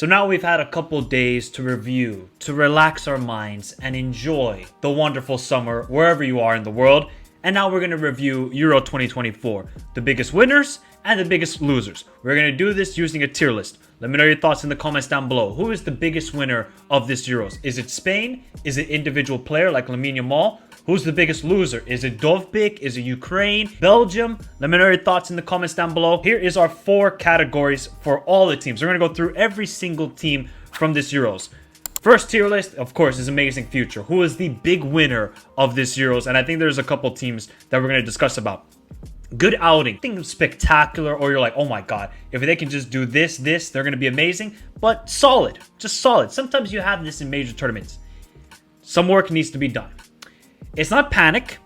So now we've had a couple days to review, to relax our minds, and enjoy the wonderful summer wherever you are in the world. And now we're going to review Euro 2024, the biggest winners and the biggest losers. We're going to do this using a tier list. Let me know your thoughts in the comments down below. Who is the biggest winner of this Euros? Is it Spain? Is it individual player like Lamine Yamal? Who's the biggest loser? Is it Dovbyk? Is it Ukraine? Belgium? Let me know your thoughts in the comments down below. Here is our 4 categories for all the teams. We're going to go through every single team from this Euros. First tier list, of course, is Amazing Future. Who is the big winner of this Euros? And I think there's a couple teams that we're going to discuss about. Good outing. Nothing spectacular or you're like, oh my god, if they can just do this, they're going to be amazing. But solid. Just solid. Sometimes you have this in major tournaments. Some work needs to be done. It's not panic.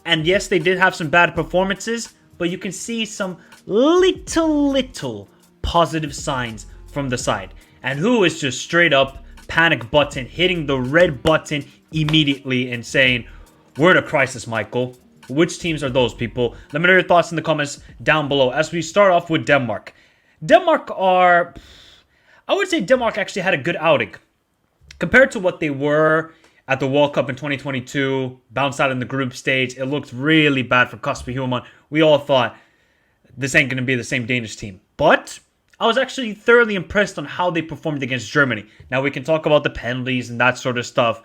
And yes, they did have some bad performances. But you can see some little positive signs from the side. And who is just straight up panic button, hitting the red button immediately and saying, we're in a crisis, Michael. Which teams are those, people? Let me know your thoughts in the comments down below. As we start off with Denmark. I would say Denmark actually had a good outing. Compared to what they were at the World Cup in 2022, bounced out in the group stage, it looked really bad for Kasper Hjulmand. We all thought, this ain't going to be the same Danish team. But I was actually thoroughly impressed on how they performed against Germany. Now, we can talk about the penalties and that sort of stuff.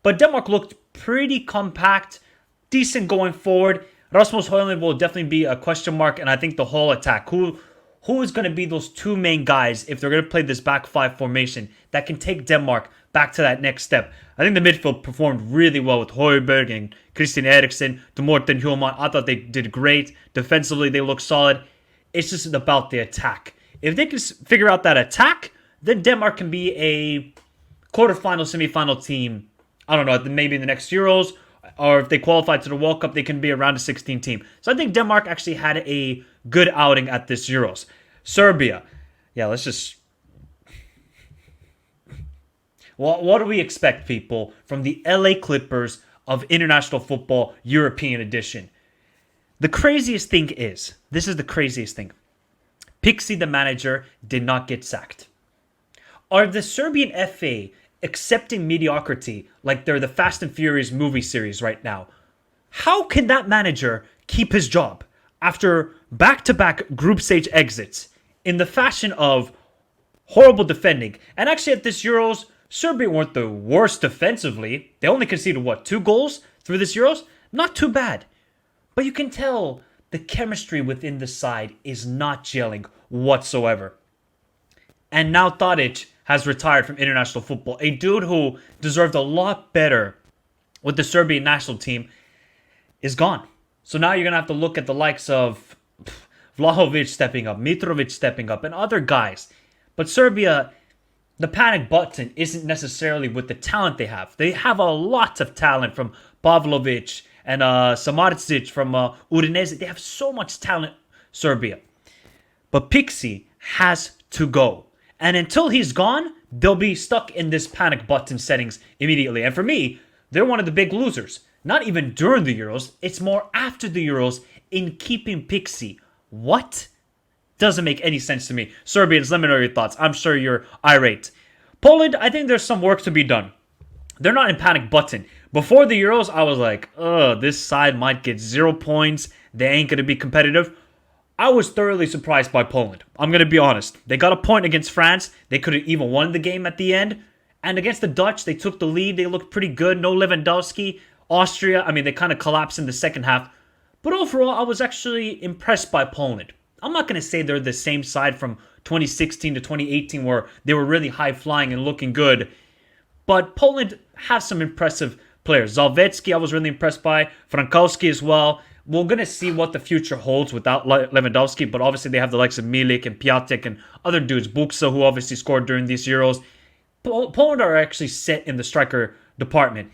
But Denmark looked pretty compact, decent going forward. Rasmus Højlund will definitely be a question mark, and I think the whole attack. Who is going to be those 2 main guys if they're going to play this back 5 formation that can take Denmark back to that next step? I think the midfield performed really well with Højbjerg and Christian Eriksen, De Morten Hjulmand. I thought they did great. Defensively, they look solid. It's just about the attack. If they can figure out that attack, then Denmark can be a quarterfinal, semifinal team. I don't know, maybe in the next Euros. Or if they qualify to the World Cup, they can be around a 16 team. So I think Denmark actually had a good outing at this Euros. Serbia. Yeah, let's just... What do we expect, people, from the LA Clippers of International Football European Edition? The craziest thing is, this is the craziest thing. Pixie, the manager, did not get sacked. Are the Serbian FA accepting mediocrity like they're the Fast and Furious movie series right now? How can that manager keep his job after back-to-back group stage exits in the fashion of horrible defending? And actually at this Euros, Serbia weren't the worst defensively. They only conceded, 2 goals through this Euros? Not too bad. But you can tell the chemistry within the side is not gelling whatsoever. And now Tadic has retired from international football. A dude who deserved a lot better with the Serbian national team is gone. So now you're going to have to look at the likes of Vlahovic stepping up, Mitrovic stepping up, and other guys. But Serbia, the panic button isn't necessarily with the talent they have. They have a lot of talent from Pavlovic and Samardzic from Udinese. They have so much talent, Serbia. But Pixie has to go. And until he's gone, they'll be stuck in this panic button settings immediately. And for me, they're one of the big losers. Not even during the Euros. It's more after the Euros in keeping Pixie. What? Doesn't make any sense to me. Serbians, let me know your thoughts. I'm sure you're irate. Poland, I think there's some work to be done. They're not in panic button. Before the Euros, I was like, this side might get 0 points. They ain't going to be competitive. I was thoroughly surprised by Poland. I'm going to be honest. They got a point against France. They could have even won the game at the end. And against the Dutch, they took the lead. They looked pretty good. No Lewandowski. Austria, they kind of collapsed in the second half. But overall, I was actually impressed by Poland. I'm not going to say they're the same side from 2016 to 2018 where they were really high-flying and looking good. But Poland has some impressive players. Zalewski, I was really impressed by. Frankowski as well. We're going to see what the future holds without Lewandowski, but obviously they have the likes of Milik and Piatek and other dudes, Buksa, who obviously scored during these Euros. Poland are actually set in the striker department,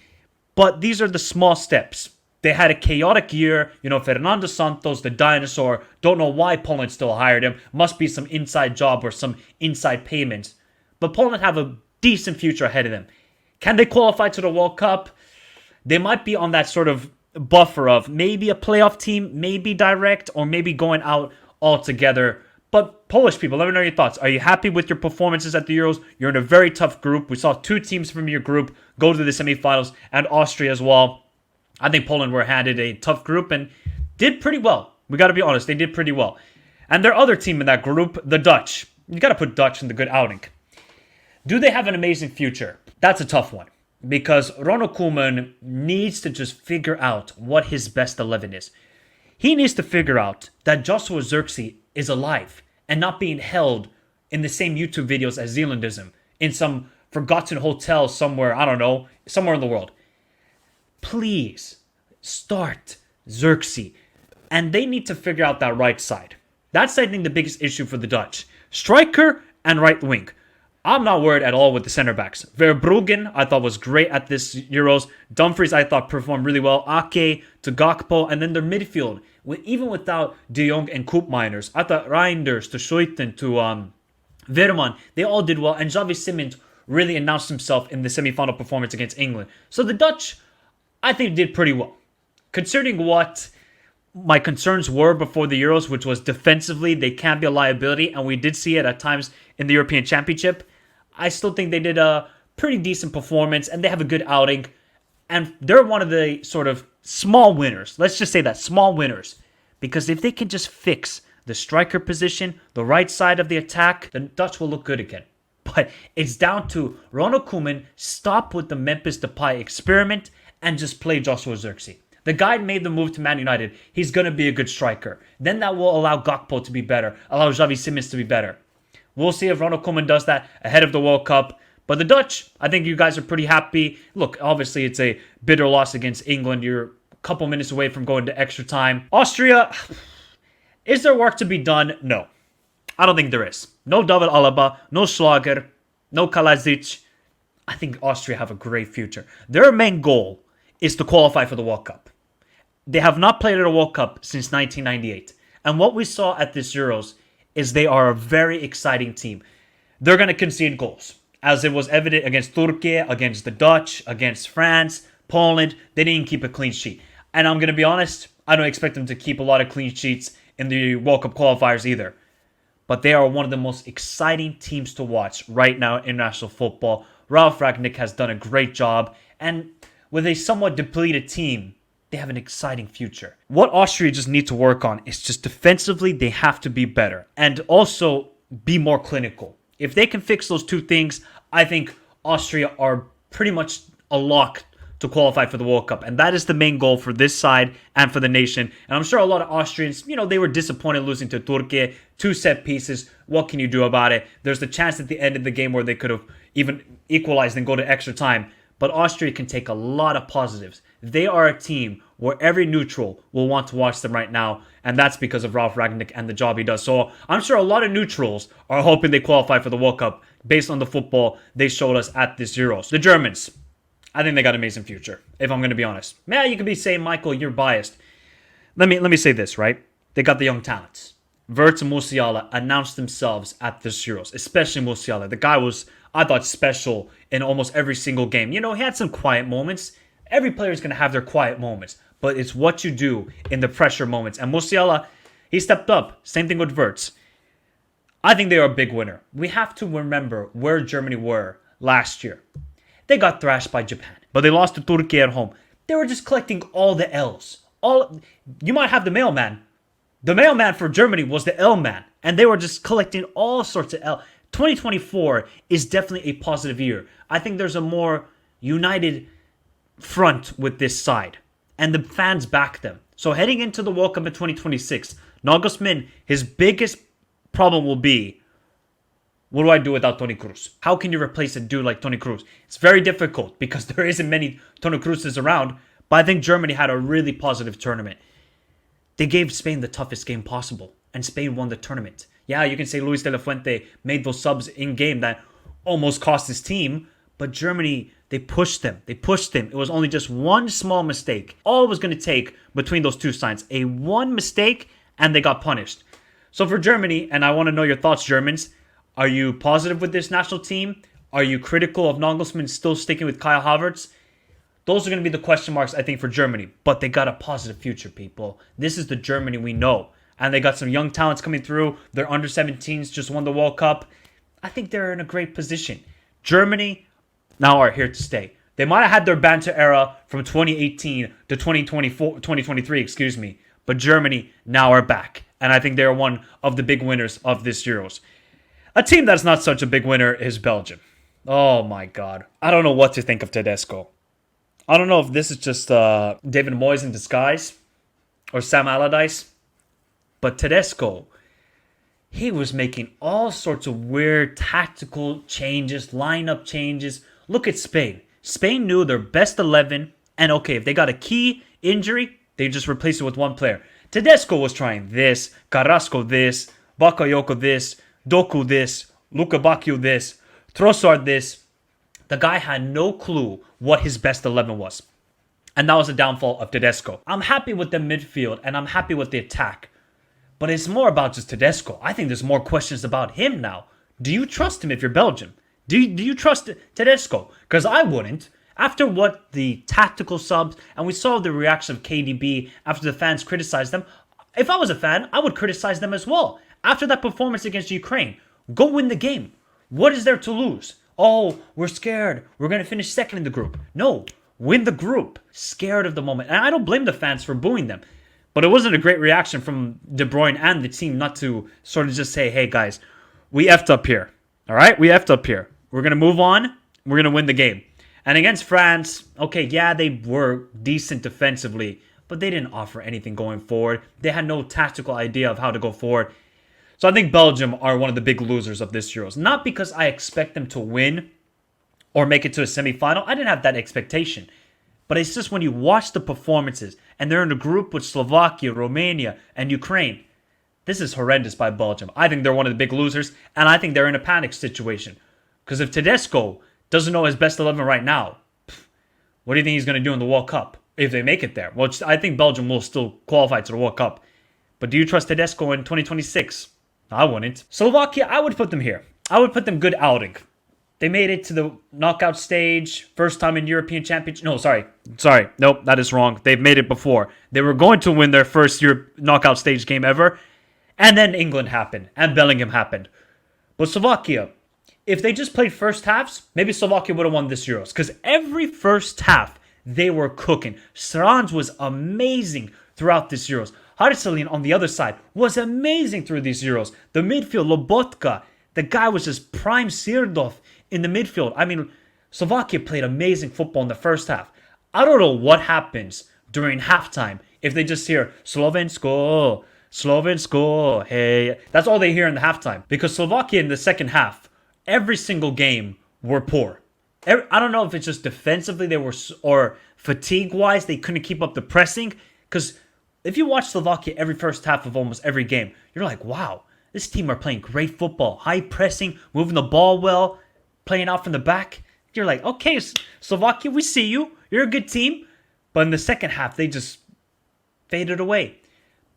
but these are the small steps. They had a chaotic year. Fernando Santos, the dinosaur, don't know why Poland still hired him. Must be some inside job or some inside payments. But Poland have a decent future ahead of them. Can they qualify to the World Cup? They might be on that sort of buffer of maybe a playoff team, maybe direct, or maybe going out altogether. But Polish people, let me know your thoughts. Are you happy with your performances at the Euros? You're in a very tough group. We saw 2 teams from your group go to the semifinals, and Austria as well. I think Poland were handed a tough group and did pretty well. We got to be honest, they did pretty well. And their other team in that group, the Dutch. You got to put Dutch in the good outing. Do they have an amazing future? That's a tough one. Because Ronald Koeman needs to just figure out what his best 11 is. He needs to figure out that Joshua Zirkzee is alive and not being held in the same YouTube videos as Zealandism in some forgotten hotel somewhere, I don't know, somewhere in the world. Please start Zirkzee. And they need to figure out that right side. That's, I think, the biggest issue for the Dutch. Striker and right wing. I'm not worried at all with the center backs. Verbruggen, I thought, was great at this Euros. Dumfries, I thought, performed really well. Ake to Gakpo, and then their midfield. Even without De Jong and Koopmeiners, I thought Reinders to Schouten to Veerman, they all did well. And Xavi Simons really announced himself in the semi-final performance against England. So the Dutch, I think, did pretty well. Considering what my concerns were before the Euros, which was defensively, they can't be a liability, and we did see it at times in the European Championship, I still think they did a pretty decent performance, and they have a good outing, and they're one of the sort of small winners. Let's just say that, small winners, because if they can just fix the striker position, the right side of the attack, the Dutch will look good again. But it's down to Ronald Koeman, stop with the Memphis Depay experiment, and just play Joshua Zirkzee. The guy made the move to Man United. He's going to be a good striker. Then that will allow Gakpo to be better, allow Xavi Simons to be better. We'll see if Ronald Koeman does that ahead of the World Cup. But the Dutch, I think you guys are pretty happy. Look, obviously it's a bitter loss against England. You're a couple minutes away from going to extra time. Austria, is there work to be done? No. I don't think there is. No David Alaba, no Schlager, no Kalajic. I think Austria have a great future. Their main goal is to qualify for the World Cup. They have not played at a World Cup since 1998. And what we saw at this Euros is they are a very exciting team. They're going to concede goals, as it was evident against Turkey, against the Dutch, against France, Poland. They didn't keep a clean sheet. And I'm going to be honest, I don't expect them to keep a lot of clean sheets in the World Cup qualifiers either. But they are one of the most exciting teams to watch right now in international football. Ralf Rangnick has done a great job. And with a somewhat depleted team, they have an exciting future. What Austria just need to work on is just defensively, they have to be better. And also be more clinical. If they can fix those 2 things, I think Austria are pretty much a lock to qualify for the World Cup. And that is the main goal for this side and for the nation. And I'm sure a lot of Austrians, they were disappointed losing to Turkey. 2 set pieces. What can you do about it? There's the chance at the end of the game where they could have even equalized and go to extra time. But Austria can take a lot of positives. They are a team where every neutral will want to watch them right now. And that's because of Ralf Rangnick and the job he does. So I'm sure a lot of neutrals are hoping they qualify for the World Cup based on the football they showed us at this Euros. The Germans, I think they got an amazing future, if I'm going to be honest. Yeah, you could be saying, Michael, you're biased. Let me say this, right? They got the young talents. Wirtz and Musiala announced themselves at this Euros, especially Musiala. The guy was, I thought, special in almost every single game. He had some quiet moments. Every player is going to have their quiet moments, but it's what you do in the pressure moments. And Musiala, he stepped up. Same thing with Wirtz. I think they are a big winner. We have to remember where Germany were last year. They got thrashed by Japan, but they lost to Turkey at home. They were just collecting all the L's. You might have the mailman. The mailman for Germany was the L man, and they were just collecting all sorts of L. 2024 is definitely a positive year. I think there's a more united front with this side, and the fans back them. So heading into the World Cup in 2026, Nagelsmann, his biggest problem will be, what do I do without Toni Kroos? How can you replace a dude like Toni Kroos? It's very difficult because there isn't many Toni Krooses around, but I think Germany had a really positive tournament. They gave Spain the toughest game possible, and Spain won the tournament. Yeah, you can say Luis de la Fuente made those subs in-game that almost cost his team, but Germany, they pushed them. It was only just one small mistake. All it was going to take between those 2 sides, a one mistake, and they got punished. So for Germany, and I want to know your thoughts, Germans, are you positive with this national team? Are you critical of Nagelsmann still sticking with Kai Havertz? Those are going to be the question marks, I think, for Germany. But they got a positive future, people. This is the Germany we know. and they got some young talents coming through. Their under-17s just won the World Cup. I think they're in a great position. Germany now are here to stay. They might have had their banter era from 2018 to 2023, excuse me. But Germany now are back. And I think they're one of the big winners of this Euros. A team that's not such a big winner is Belgium. Oh my God. I don't know what to think of Tedesco. I don't know if this is just David Moyes in disguise or Sam Allardyce. But Tedesco, he was making all sorts of weird tactical changes, lineup changes. Look at Spain. Spain knew their best 11. And okay, if they got a key injury, they just replaced it with one player. Tedesco was trying this, Carrasco this, Bakayoko this, Doku this, Luka Bakio this, Trossard this. The guy had no clue what his best 11 was. And that was the downfall of Tedesco. I'm happy with the midfield and I'm happy with the attack. But it's more about just Tedesco. I think there's more questions about him now. Do you trust him if you're Belgium? Do you trust Tedesco? Because I wouldn't. After what the tactical subs, and we saw the reaction of KDB after the fans criticized them, if I was a fan, I would criticize them as well. After that performance against Ukraine, go win the game. What is there to lose? Oh, we're scared. We're going to finish second in the group. No, win the group. Scared of the moment. And I don't blame the fans for booing them. But it wasn't a great reaction from De Bruyne and the team not to sort of just say, hey guys, we effed up here. All right? We effed up here. We're going to move on. We're going to win the game. And against France, okay, yeah, they were decent defensively, but they didn't offer anything going forward. They had no tactical idea of how to go forward. So I think Belgium are one of the big losers of this Euros. Not because I expect them to win or make it to a semifinal. I didn't have that expectation. But it's just when you watch the performances, and they're in a group with Slovakia, Romania, and Ukraine. This is horrendous by Belgium. I think they're one of the big losers, and I think they're in a panic situation. Because if Tedesco doesn't know his best 11 right now, what do you think he's going to do in the World Cup if they make it there? Well, I think Belgium will still qualify to the World Cup. But do you trust Tedesco in 2026? I wouldn't. Slovakia, I would put them here. I would put them good outing. They made it to the knockout stage, first time in European Championship. No, sorry. Nope, that is wrong. They've made it before. They were going to win their first knockout stage game ever. And then England happened, and Bellingham happened. But Slovakia, if they just played first halves, maybe Slovakia would have won this Euros. Because every first half, they were cooking. Srans was amazing throughout this Euros. Harcelin on the other side was amazing through these Euros. The midfield, Lobotka, the guy was just prime Sirdov in the midfield. I mean, Slovakia played amazing football in the first half. I don't know what happens during halftime if they just hear Slovensko, Slovensko, hey. That's all they hear in the halftime. Because Slovakia in the second half, every single game were poor. I don't know if it's just defensively they were, or fatigue-wise they couldn't keep up the pressing. Because if you watch Slovakia every first half of almost every game, you're like, wow, this team are playing great football. High pressing, moving the ball well, playing out from the back. You're like, okay, Slovakia, we see you. You're a good team. But in the second half, they just faded away.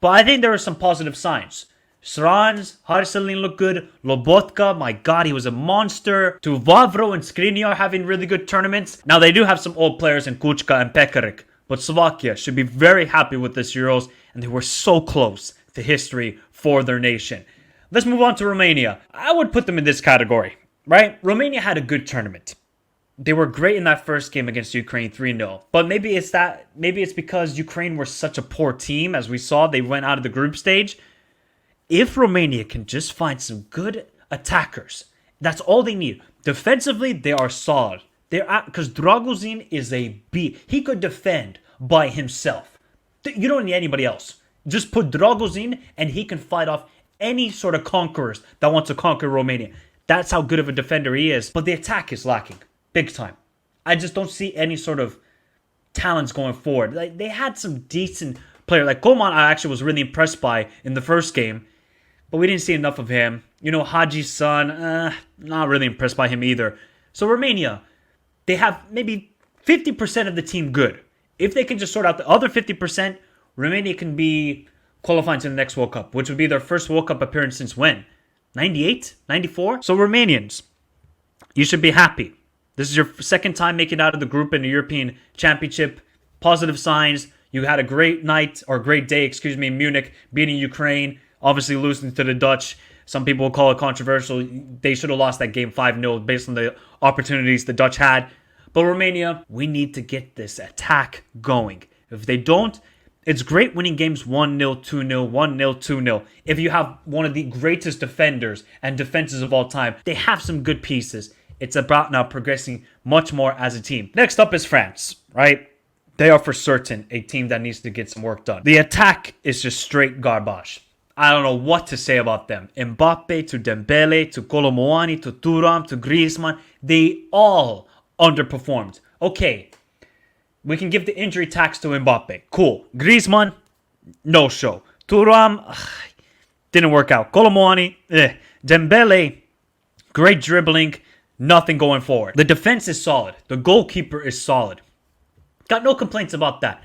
But I think there are some positive signs. Srans, Harcelin looked good. Lobotka, my God, he was a monster. Vavro and Skriniar having really good tournaments. Now, they do have some old players in Kučka and Pekarik. But Slovakia should be very happy with this Euros. And they were so close to history for their nation. Let's move on to Romania. I would put them in this category, right? Romania had a good tournament. They were great in that first game against Ukraine 3-0. But maybe it's because Ukraine were such a poor team. As we saw, they went out of the group stage. If Romania can just find some good attackers, that's all they need. Defensively, they are solid. Because Dragozin is a beast. He could defend by himself. You don't need anybody else. Just put Dragozin and he can fight off any sort of conquerors that want to conquer Romania. That's how good of a defender he is. But the attack is lacking. Big time. I just don't see any sort of talents going forward. Like, they had some decent players. Like Koman, I actually was really impressed by in the first game. But we didn't see enough of him. You know, Haji's son, not really impressed by him either. So Romania, they have maybe 50% of the team good. If they can just sort out the other 50%, Romania can be qualifying to the next World Cup, which would be their first World Cup appearance since when? 98? 94? So Romanians, you should be happy. This is your second time making it out of the group in the European Championship. Positive signs. You had a great night, or great day, excuse me, in Munich, beating Ukraine, obviously losing to the Dutch. Some people will call it controversial. They should have lost that game 5-0 based on the opportunities the Dutch had. But Romania, we need to get this attack going. If they don't, it's great winning games 1-0, 2-0, 1-0, 2-0. If you have one of the greatest defenders and defenses of all time, they have some good pieces. It's about now progressing much more as a team. Next up is France, right? They are for certain a team that needs to get some work done. The attack is just straight garbage. I don't know what to say about them. Mbappe to Dembele to Kolo Muani to Thuram to Griezmann, they all underperformed. Okay, we can give the injury tax to Mbappe. Cool. Griezmann, no show. Thuram, didn't work out. Kolo Muani, Dembele, great dribbling, nothing going forward. The defense is solid. The goalkeeper is solid. Got no complaints about that.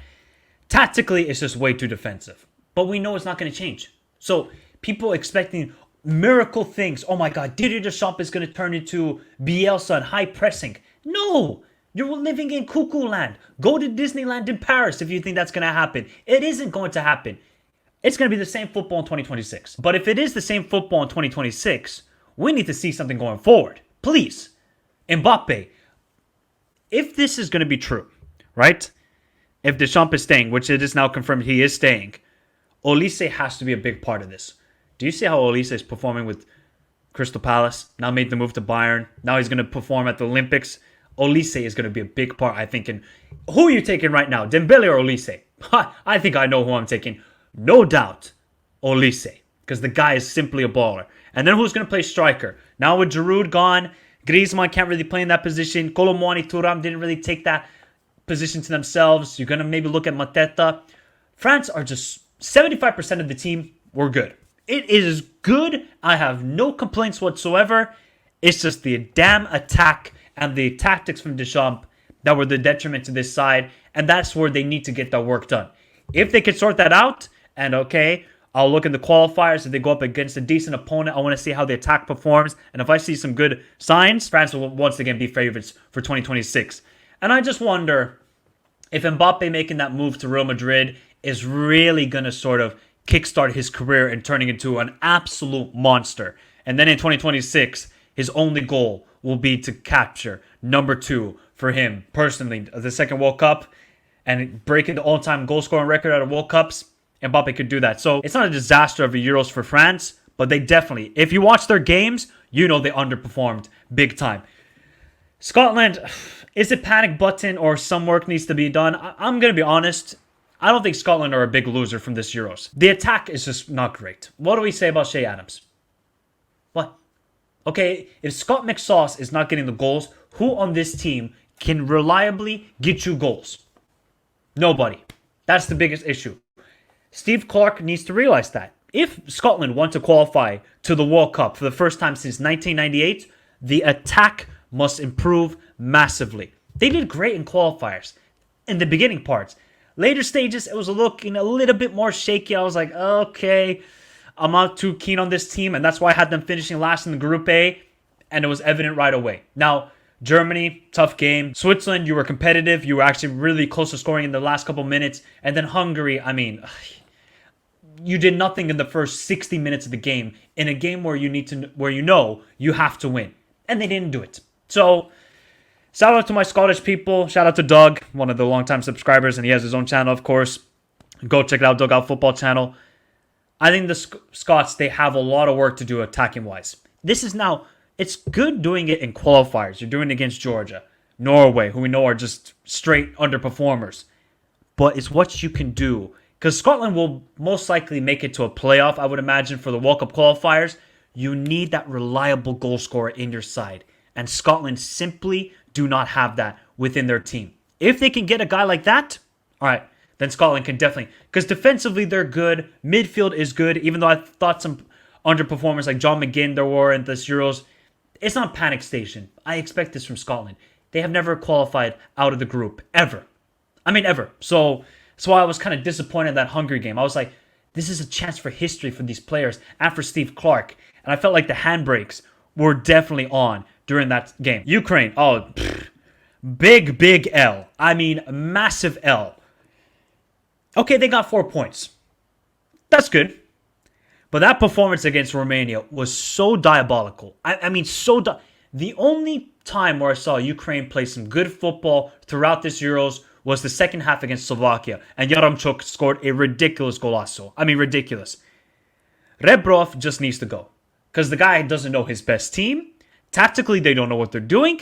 Tactically, it's just way too defensive. But we know it's not going to change. So people expecting miracle things. Oh my God, Didier Deschamps is going to turn into Bielsa and high pressing. No, you're living in cuckoo land. Go to Disneyland in Paris if you think that's going to happen. It isn't going to happen. It's going to be the same football in 2026. But if it is the same football in 2026, we need to see something going forward. Please. Mbappe. If this is going to be true, right? If Deschamps is staying, which it is now confirmed he is staying, Olise has to be a big part of this. Do you see how Olise is performing with Crystal Palace? Now made the move to Bayern. Now he's going to perform at the Olympics. Olise is going to be a big part, I think. And who are you taking right now? Dembele or Olise? I think I know who I'm taking. No doubt, Olise. Because the guy is simply a baller. And then who's going to play striker? Now with Giroud gone, Griezmann can't really play in that position. Kolo Muani, Thuram didn't really take that position to themselves. You're going to maybe look at Mateta. France are just 75% of the team were good. It is good. I have no complaints whatsoever. It's just the damn attack and the tactics from Deschamps that were the detriment to this side. And that's where they need to get that work done. If they can sort that out, and okay, I'll look in the qualifiers. If they go up against a decent opponent, I want to see how the attack performs. And if I see some good signs, France will once again be favorites for 2026. And I just wonder if Mbappe making that move to Real Madrid is really going to sort of kickstart his career and turning into an absolute monster. And then in 2026, his only goal will be to capture number 2 for him personally, the second World Cup, and breaking the all-time goal-scoring record out of World Cups. Mbappe could do that. So it's not a disaster of a Euros for France, but they definitely, if you watch their games, you know they underperformed big time. Scotland, is it panic button or some work needs to be done? I'm going to be honest. I don't think Scotland are a big loser from this Euros. The attack is just not great. What do we say about Shea Adams? What? Okay, if Scott McSauce is not getting the goals, who on this team can reliably get you goals? Nobody. That's the biggest issue. Steve Clarke needs to realize that. If Scotland want to qualify to the World Cup for the first time since 1998, the attack must improve massively. They did great in qualifiers in the beginning parts. Later stages, it was looking a little bit more shaky. I was like, okay, I'm not too keen on this team, and that's why I had them finishing last in the Group A, and it was evident right away. Now, Germany, tough game. Switzerland, you were competitive. You were actually really close to scoring in the last couple minutes. And then Hungary, I mean, you did nothing in the first 60 minutes of the game in a game where you know you have to win, and they didn't do it. So, shout out to my Scottish people. Shout out to Doug, one of the longtime subscribers, and he has his own channel, of course. Go check it out, Dugout Football Channel. I think the Scots, they have a lot of work to do attacking-wise. This is now, it's good doing it in qualifiers. You're doing it against Georgia, Norway, who we know are just straight underperformers. But it's what you can do. Because Scotland will most likely make it to a playoff, I would imagine, for the World Cup qualifiers. You need that reliable goal scorer in your side. And Scotland simply do not have that within their team. If they can get a guy like that, all right, then Scotland can definitely. Because defensively, they're good. Midfield is good, even though I thought some underperformers like John McGinn there were in this Euros. It's not panic station. I expect this from Scotland. They have never qualified out of the group, ever. I mean, ever. So that's why I was kind of disappointed in that Hungary game. I was like, this is a chance for history for these players and for Steve Clarke. And I felt like the handbrakes were definitely on during that game. Ukraine, big L. I mean, massive L. Okay, they got 4 points. That's good. But that performance against Romania was so diabolical. I mean, the only time where I saw Ukraine play some good football throughout this Euros was the second half against Slovakia, and Yaremchuk scored a ridiculous golazo. I mean, ridiculous. Rebrov just needs to go because the guy doesn't know his best team. Tactically, they don't know what they're doing,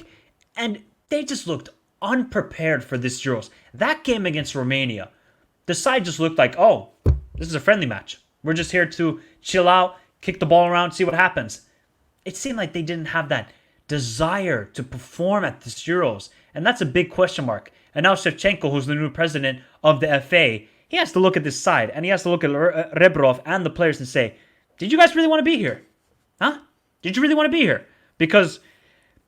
and they just looked unprepared for this Euros. That game against Romania, the side just looked like, oh, this is a friendly match. We're just here to chill out, kick the ball around, see what happens. It seemed like they didn't have that desire to perform at this Euros, and that's a big question mark. And now Shevchenko, who's the new president of the FA, he has to look at this side, and he has to look at Rebrov and the players and say, did you guys really want to be here? Huh? Did you really want to be here? Because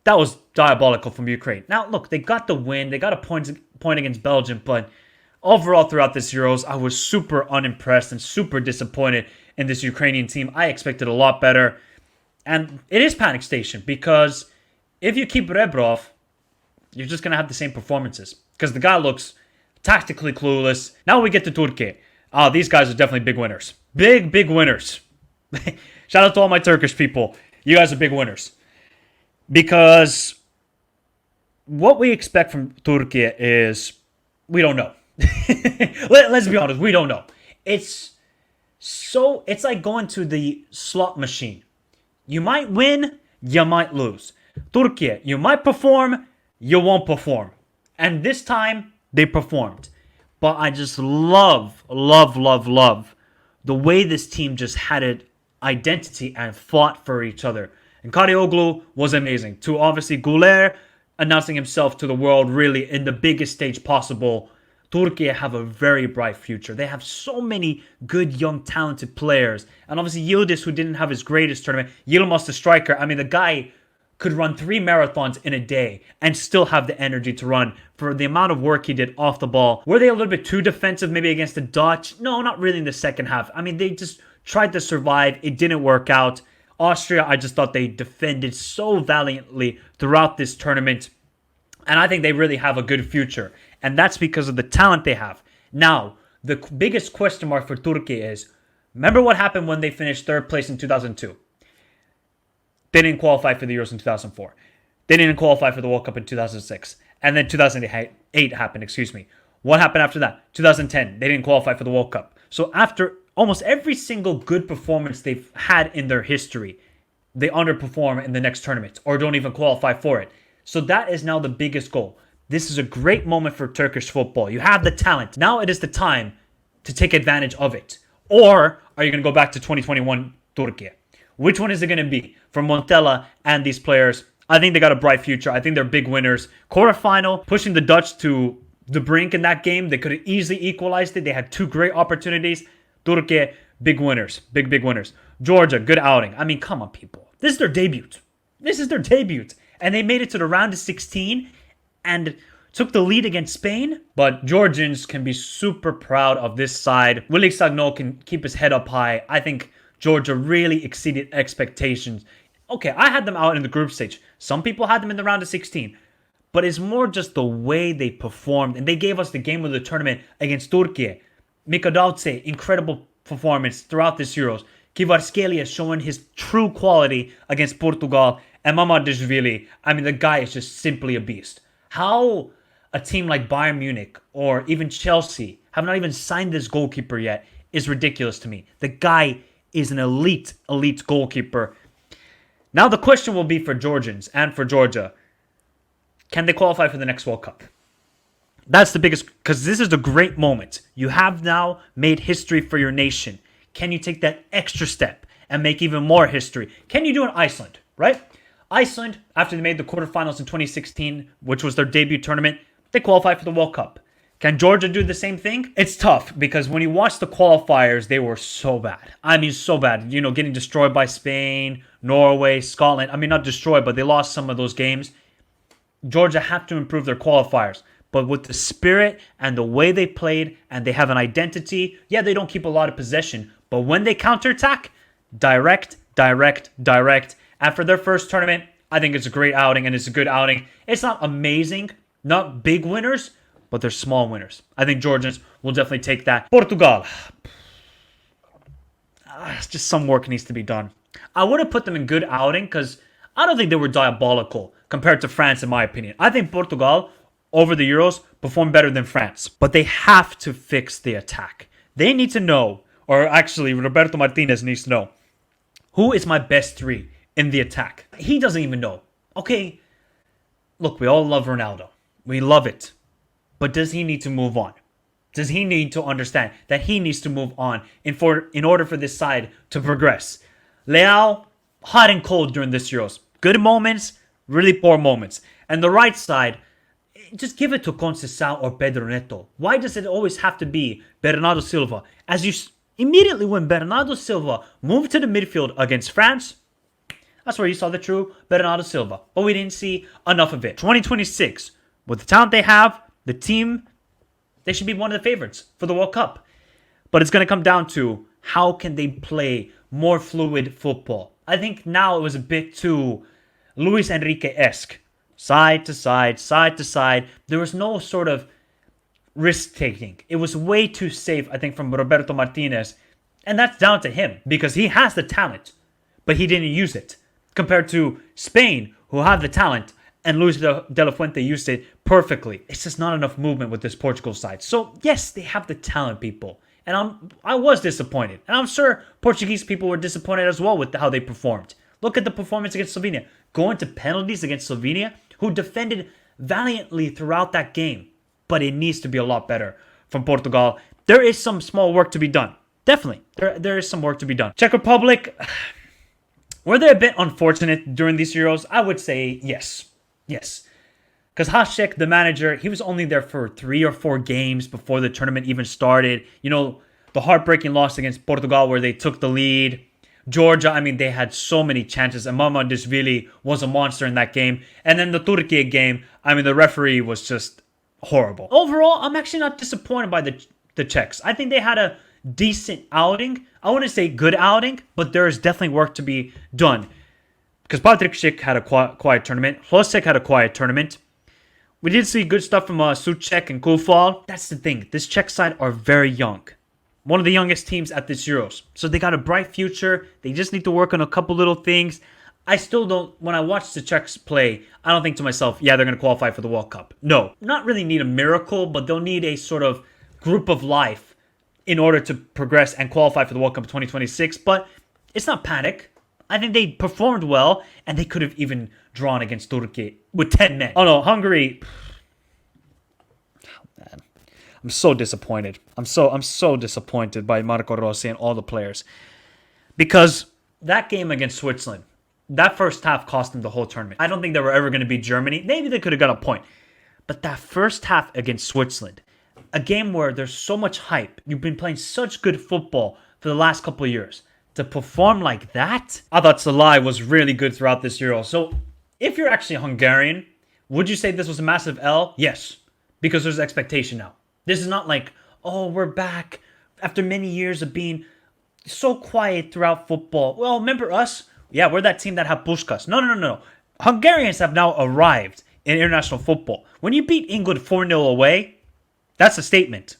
that was diabolical from Ukraine. Now, look, they got the win. They got a point against Belgium, but overall throughout this Euros, I was super unimpressed and super disappointed in this Ukrainian team. I expected a lot better. And it is panic station because if you keep Rebrov, you're just going to have the same performances because the guy looks tactically clueless. Now we get to Turkey. These guys are definitely big winners. Big winners. Shout out to all my Turkish people. You guys are big winners. Because what we expect from Turkey is we don't know. Let's be honest, we don't know. It's like going to the slot machine. You might win, you might lose. Turkey, you might perform, you won't perform. And this time, they performed. But I just love the way this team just had an identity and fought for each other. And Karaoglu was amazing. To obviously Guler announcing himself to the world really in the biggest stage possible. Turkey have a very bright future. They have so many good, young, talented players. And obviously Yildiz, who didn't have his greatest tournament. Yilmaz, the striker. I mean, the guy could run 3 marathons in a day and still have the energy to run for the amount of work he did off the ball. Were they a little bit too defensive maybe against the Dutch? No, not really in the second half. I mean, they just tried to survive. It didn't work out. Austria, I just thought they defended so valiantly throughout this tournament. And I think they really have a good future. And that's because of the talent they have. Now, the biggest question mark for Turkey is, remember what happened when they finished third place in 2002? They didn't qualify for the Euros in 2004. They didn't qualify for the World Cup in 2006. And then 2008 happened, What happened after that? 2010, they didn't qualify for the World Cup. So after almost every single good performance they've had in their history, they underperform in the next tournament or don't even qualify for it. So that is now the biggest goal. This is a great moment for Turkish football. You have the talent. Now it is the time to take advantage of it. Or are you going to go back to 2021 Turkey? Which one is it going to be for Montella and these players? I think they got a bright future. I think they're big winners. Quarterfinal, pushing the Dutch to the brink in that game. They could have easily equalized it. They had 2 great opportunities. Turkey, big winners. Big winners. Georgia, good outing. I mean, come on, people. This is their debut. And they made it to the round of 16 and took the lead against Spain. But Georgians can be super proud of this side. Willy Sagnol can keep his head up high. I think Georgia really exceeded expectations. Okay, I had them out in the group stage. Some people had them in the round of 16. But it's more just the way they performed. And they gave us the game of the tournament against Turkey. Mikadauce, incredible performance throughout this Euros. Kvaratskhelia showing his true quality against Portugal. And Mamardashvili, I mean, the guy is just simply a beast. How a team like Bayern Munich or even Chelsea have not even signed this goalkeeper yet is ridiculous to me. The guy is an elite goalkeeper. Now the question will be for Georgians and for Georgia. Can they qualify for the next World Cup? That's the biggest, because this is a great moment. You have now made history for your nation. Can you take that extra step and make even more history? Can you do it in Iceland, right? Iceland, after they made the quarterfinals in 2016, which was their debut tournament, they qualified for the World Cup. Can Georgia do the same thing? It's tough because when you watch the qualifiers, they were so bad. I mean, so bad. You know, getting destroyed by Spain, Norway, Scotland. I mean, not destroyed, but they lost some of those games. Georgia have to improve their qualifiers. But with the spirit and the way they played and they have an identity, yeah, they don't keep a lot of possession. But when they counterattack, direct. And for their first tournament, I think it's a great outing and it's a good outing. It's not amazing, not big winners, but they're small winners. I think Georgians will definitely take that. Portugal. Just some work needs to be done. I wouldn't put them in good outing because I don't think they were diabolical compared to France, in my opinion. I think Portugal, over the Euros, performed better than France. But they have to fix the attack. They need to know, or actually Roberto Martinez needs to know, who is my best three in the attack? He doesn't even know. Okay, look, we all love Ronaldo. We love it. But does he need to move on? Does he need to understand that he needs to move on in order for this side to progress? Leao, hot and cold during this Euros. Good moments, really poor moments. And the right side, just give it to Conceição or Pedro Neto. Why does it always have to be Bernardo Silva? As you immediately when Bernardo Silva moved to the midfield against France, that's where you saw the true Bernardo Silva. But we didn't see enough of it. 2026, with the talent they have, the team, they should be one of the favorites for the World Cup. But it's going to come down to how can they play more fluid football. I think now it was a bit too Luis Enrique-esque. Side to side, side to side. There was no sort of risk-taking. It was way too safe, I think, from Roberto Martinez. And that's down to him because he has the talent, but he didn't use it. Compared to Spain, who have the talent, and Luis de la Fuente used it perfectly. It's just not enough movement with this Portugal side. So, yes, they have the talent, people. And I was disappointed. And I'm sure Portuguese people were disappointed as well with how they performed. Look at the performance against Slovenia. Going to penalties against Slovenia, who defended valiantly throughout that game. But it needs to be a lot better from Portugal. There is some small work to be done. Definitely. There is some work to be done. Czech Republic, were they a bit unfortunate during these Euros? I would say yes. Yes. Because Hasek, the manager, he was only there for 3 or 4 games before the tournament even started. You know, the heartbreaking loss against Portugal where they took the lead. Georgia, I mean, they had so many chances. And Mamardishvili was a monster in that game. And then the Turkey game, I mean, the referee was just horrible. Overall, I'm actually not disappointed by the Czechs. I think they had a decent outing. I wouldn't say good outing, but there is definitely work to be done. Because Patrick Schick had a quiet tournament. Hlosek had a quiet tournament. We did see good stuff from Suchek and Kufal. That's the thing. This Czech side are very young. One of the youngest teams at this Euros. So they got a bright future. They just need to work on a couple little things. I still don't, when I watch the Czechs play, I don't think to myself, yeah, they're going to qualify for the World Cup. No, not really need a miracle, but they'll need a sort of group of life in order to progress and qualify for the World Cup of 2026. But it's not panic. I think they performed well, and they could have even drawn against Turkey with 10 men. Oh no, Hungary. Oh, man. I'm so disappointed. I'm so disappointed by Marco Rossi and all the players. Because that game against Switzerland, that first half cost them the whole tournament. I don't think they were ever going to beat Germany. Maybe they could have got a point. But that first half against Switzerland, a game where there's so much hype, you've been playing such good football for the last couple of years, to perform like that, I thought Salai was really good throughout this Euro. So if you're actually Hungarian, would you say this was a massive L? Yes, because there's expectation now. This is not like, oh, we're back after many years of being so quiet throughout football. Well, remember us? Yeah, we're that team that had Puskás. No. Hungarians have now arrived in international football. When you beat England 4-0 away, that's a statement.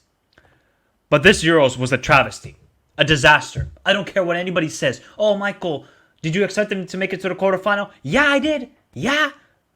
But this Euros was a travesty. A disaster. I don't care what anybody says. Oh, Michael, did you expect them to make it to the quarterfinal? Yeah, I did. Yeah,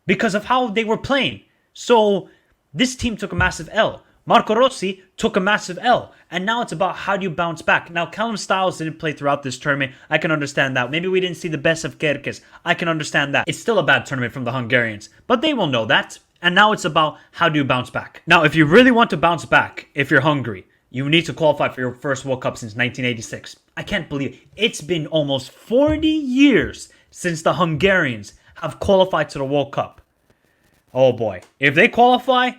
because of how they were playing. So this team took a massive L. Marco Rossi took a massive L. And now it's about how do you bounce back. Now, Callum Styles didn't play throughout this tournament. I can understand that. Maybe we didn't see the best of Kerkez. I can understand that. It's still a bad tournament from the Hungarians. But they will know that. And now it's about how do you bounce back. Now, if you really want to bounce back, if you're Hungary, you need to qualify for your first World Cup since 1986. I can't believe it. It's been almost 40 years since the Hungarians have qualified to the World Cup. Oh boy. If they qualify,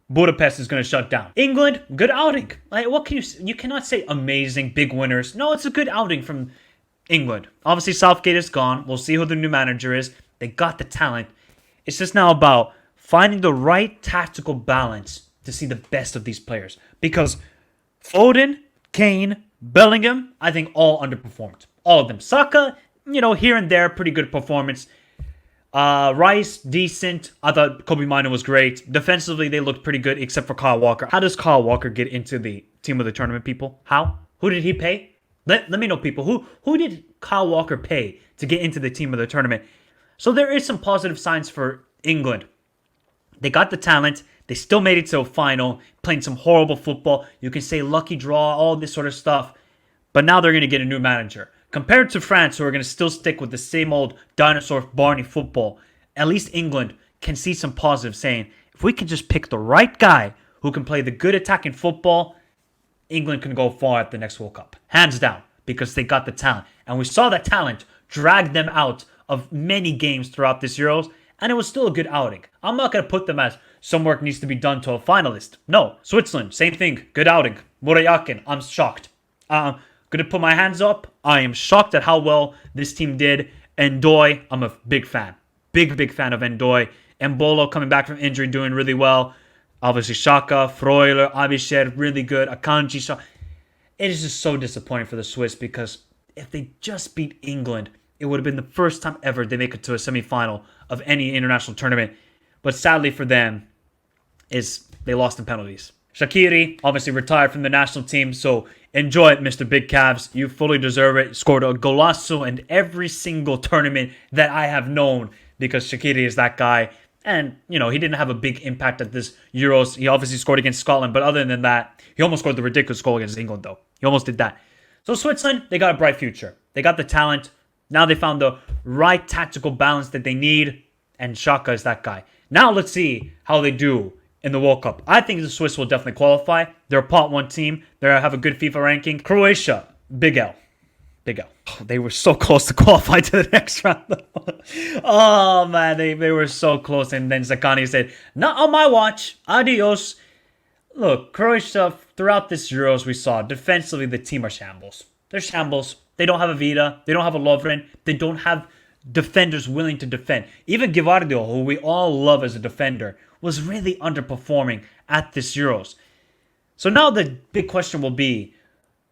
Budapest is going to shut down. England, good outing. Like, what can you cannot say amazing, big winners. No, it's a good outing from England. Obviously, Southgate is gone. We'll see who the new manager is. They got the talent. It's just now about finding the right tactical balance to see the best of these players. Because Foden, Kane, Bellingham, I think all underperformed. All of them. Saka, here and there, pretty good performance. Rice, decent. I thought Kobe Mino was great. Defensively, they looked pretty good, except for Kyle Walker. How does Kyle Walker get into the team of the tournament, people? How? Who did he pay? Let me know, people. Who did Kyle Walker pay to get into the team of the tournament? So there is some positive signs for England. They got the talent. They still made it to a final, playing some horrible football. You can say lucky draw, all this sort of stuff. But now they're going to get a new manager. Compared to France, who are going to still stick with the same old dinosaur Barney football, at least England can see some positive, saying, if we can just pick the right guy who can play the good attacking football, England can go far at the next World Cup. Hands down, because they got the talent. And we saw that talent drag them out of many games throughout this Euros, and it was still a good outing. I'm not going to put them as some work needs to be done to a finalist. No. Switzerland, same thing. Good outing. Murayakin, I'm shocked. Going to put my hands up. I am shocked at how well this team did. Ndoye, I'm a big fan. Big fan of Ndoye. Mbolo coming back from injury, doing really well. Obviously, Xhaka, Freuler, Abisher, really good. Akanji, it is just so disappointing for the Swiss because if they just beat England, it would have been the first time ever they make it to a semifinal of any international tournament. But sadly for them, they lost in penalties. Shaqiri obviously retired from the national team, so enjoy it, Mr. Big Cavs. You fully deserve it. Scored a golazo in every single tournament that I have known because Shaqiri is that guy. And, he didn't have a big impact at this Euros. He obviously scored against Scotland, but other than that, he almost scored the ridiculous goal against England, though. He almost did that. So Switzerland, they got a bright future. They got the talent. Now they found the right tactical balance that they need, and Xhaka is that guy. Now let's see how they do in the World Cup. I think the Swiss will definitely qualify. They're a pot 1 team. They have a good FIFA ranking. Croatia, big L. Big L. Oh, they were so close to qualify to the next round. Oh, man, they were so close. And then Zakani said, not on my watch. Adios. Look, Croatia, throughout this Euros, we saw defensively the team are shambles. They're shambles. They don't have a Vida. They don't have a Lovren. They don't have defenders willing to defend. Even Givardio, who we all love as a defender, was really underperforming at this Euros. So now the big question will be,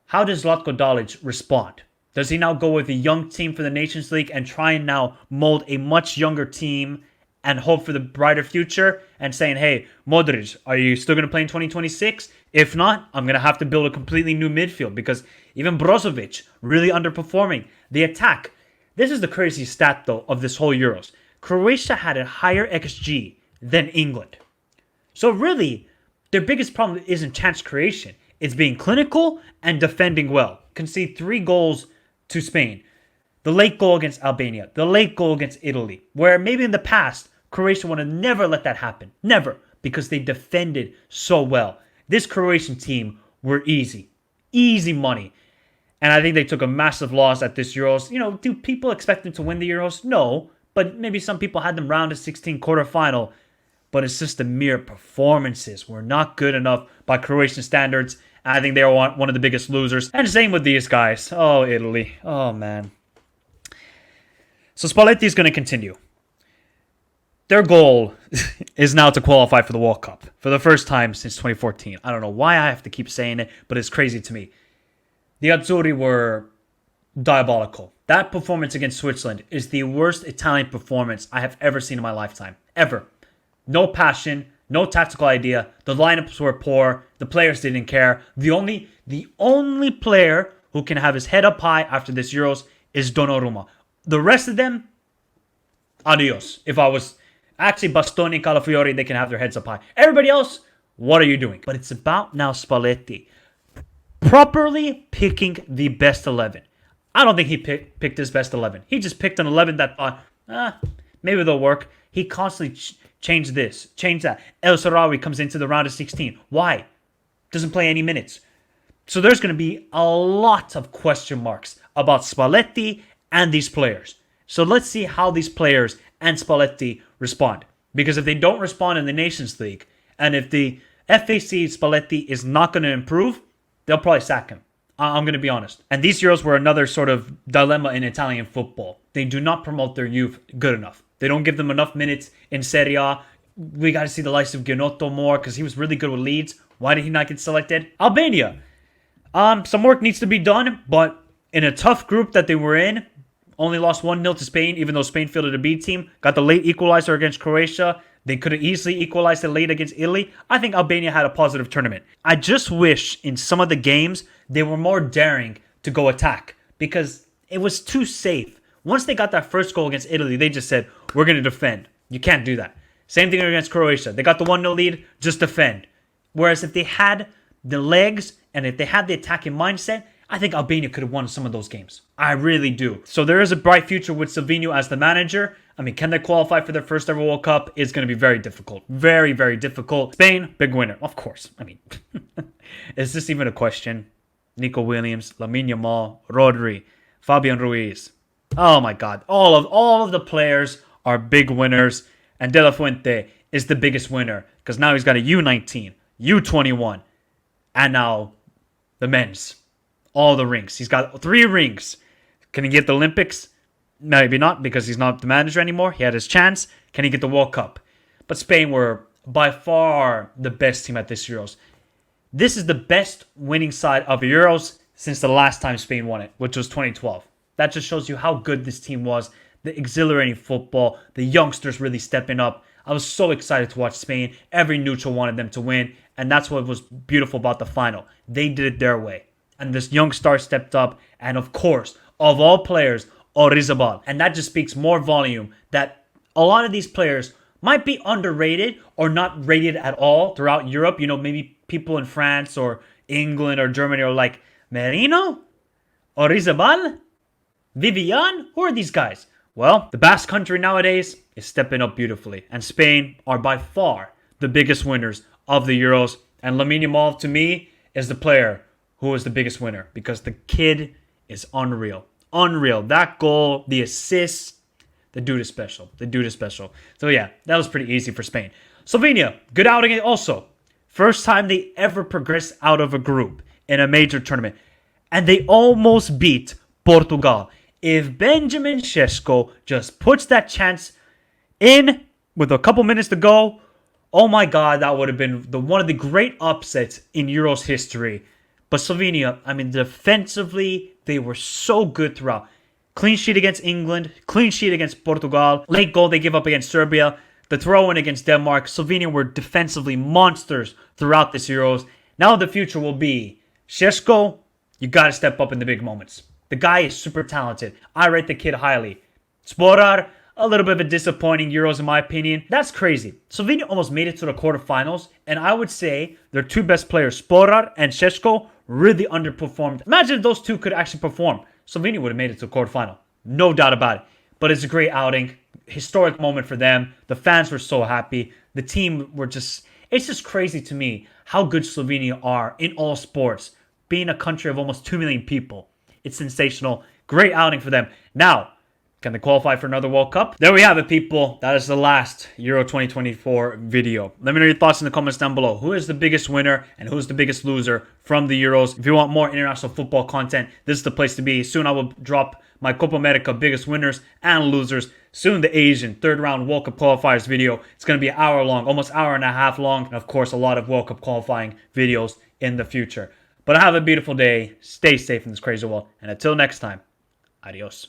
how does Zlatko Dalic respond? Does he now go with a young team for the Nations League and try and now mold a much younger team and hope for the brighter future and saying, hey, Modric, are you still going to play in 2026? If not, I'm going to have to build a completely new midfield because even Brozovic, really underperforming. The attack. This is the crazy stat, though, of this whole Euros. Croatia had a higher XG than England. So really, their biggest problem isn't chance creation. It's being clinical and defending well. Concede 3 goals to Spain. The late goal against Albania. The late goal against Italy. Where maybe in the past, Croatia would have never let that happen. Never. Because they defended so well. This Croatian team were easy. Easy money. And I think they took a massive loss at this Euros. Do people expect them to win the Euros? No. But maybe some people had them round of 16 quarterfinal. But it's just the mere performances were not good enough by Croatian standards. I think they are one of the biggest losers. And same with these guys. Oh, Italy. Oh, man. So Spalletti is going to continue. Their goal is now to qualify for the World Cup for the first time since 2014. I don't know why I have to keep saying it, but it's crazy to me. The Azzurri were diabolical. That performance against Switzerland is the worst Italian performance I have ever seen in my lifetime. Ever. No passion. No tactical idea. The lineups were poor. The players didn't care. The only player who can have his head up high after this Euros is Donnarumma. The rest of them, adios. If I was actually Bastoni, Calafiori, they can have their heads up high. Everybody else, what are you doing? But it's about now Spalletti properly picking the best 11. I don't think he picked his best 11. He just picked an 11 that thought, maybe they'll work. He constantly change this, change that. El Sarawi comes into the round of 16. Why? Doesn't play any minutes. So there's going to be a lot of question marks about Spalletti and these players. So let's see how these players and Spalletti respond. Because if they don't respond in the Nations League, and if the FAC Spalletti is not going to improve, they'll probably sack him. I'm going to be honest. And these Euros were another sort of dilemma in Italian football. They do not promote their youth good enough. They don't give them enough minutes in Serie A. We got to see the likes of Gianotto more because he was really good with Leeds. Why did he not get selected? Albania. Some work needs to be done, but in a tough group that they were in, only lost 1-0 to Spain, even though Spain fielded a B team. Got the late equalizer against Croatia. They could have easily equalized it late against Italy. I think Albania had a positive tournament. I just wish in some of the games they were more daring to go attack because it was too safe. Once they got that first goal against Italy, they just said, we're going to defend. You can't do that. Same thing against Croatia. They got the 1-0 lead, just defend. Whereas if they had the legs and if they had the attacking mindset, I think Albania could have won some of those games. I really do. So there is a bright future with Slovenia as the manager. I mean, can they qualify for their first ever World Cup? It's going to be very difficult. Very, very difficult. Spain, big winner. Of course. I mean, is this even a question? Nico Williams, Lamine Yamal, Rodri, Fabian Ruiz. Oh my God. All of the players are big winners. And De La Fuente is the biggest winner because now he's got a U19, U21, and now the men's. All the rings. He's got 3 rings. Can he get the Olympics? Maybe not because he's not the manager anymore. He had his chance. Can he get the World Cup? But Spain were by far the best team at this Euros. This is the best winning side of Euros since the last time Spain won it, which was 2012. That just shows you how good this team was. The exhilarating football. The youngsters really stepping up. I was so excited to watch Spain. Every neutral wanted them to win. And that's what was beautiful about the final. They did it their way. And this young star stepped up. And of course, of all players, Orizabal. And that just speaks more volume that a lot of these players might be underrated or not rated at all throughout Europe. You know, maybe people in France or England or Germany are like, Merino? Orizabal? Vivian? Who are these guys? Well, the Basque country nowadays is stepping up beautifully. And Spain are by far the biggest winners of the Euros. And Lamine Yamal, to me, is the player who is the biggest winner because the kid is unreal. Unreal. That goal, the assists, the dude is special. The dude is special. So yeah, that was pretty easy for Spain. Slovenia, good outing also. First time they ever progressed out of a group in a major tournament. And they almost beat Portugal. If Benjamin Sesko just puts that chance in with a couple minutes to go, oh my God, that would have been one of the great upsets in Euros history. But Slovenia, I mean, defensively, they were so good throughout. Clean sheet against England, clean sheet against Portugal, late goal they give up against Serbia, the throw-in against Denmark. Slovenia were defensively monsters throughout this Euros. Now the future will be Sesko, you got to step up in the big moments. The guy is super talented. I rate the kid highly. Sporar, a little bit of a disappointing Euros in my opinion. That's crazy. Slovenia almost made it to the quarterfinals, and I would say their 2 best players, Sporar and Sesko, really underperformed. Imagine if those 2 could actually perform. Slovenia would have made it to the quarterfinal. No doubt about it. But it's a great outing. Historic moment for them. The fans were so happy. The team were just... It's just crazy to me how good Slovenia are in all sports. Being a country of almost 2 million people. It's sensational. Great outing for them. Now, can they qualify for another World Cup? There we have it, people. That is the last Euro 2024 video. Let me know your thoughts in the comments down below. Who is the biggest winner and who's the biggest loser from the Euros? If you want more international football content, this is the place to be. Soon I will drop my Copa America biggest winners and losers. Soon the Asian third round World Cup qualifiers video. It's going to be an hour long, almost hour and a half long. And of course, a lot of World Cup qualifying videos in the future. But have a beautiful day. Stay safe in this crazy world. And until next time, adios.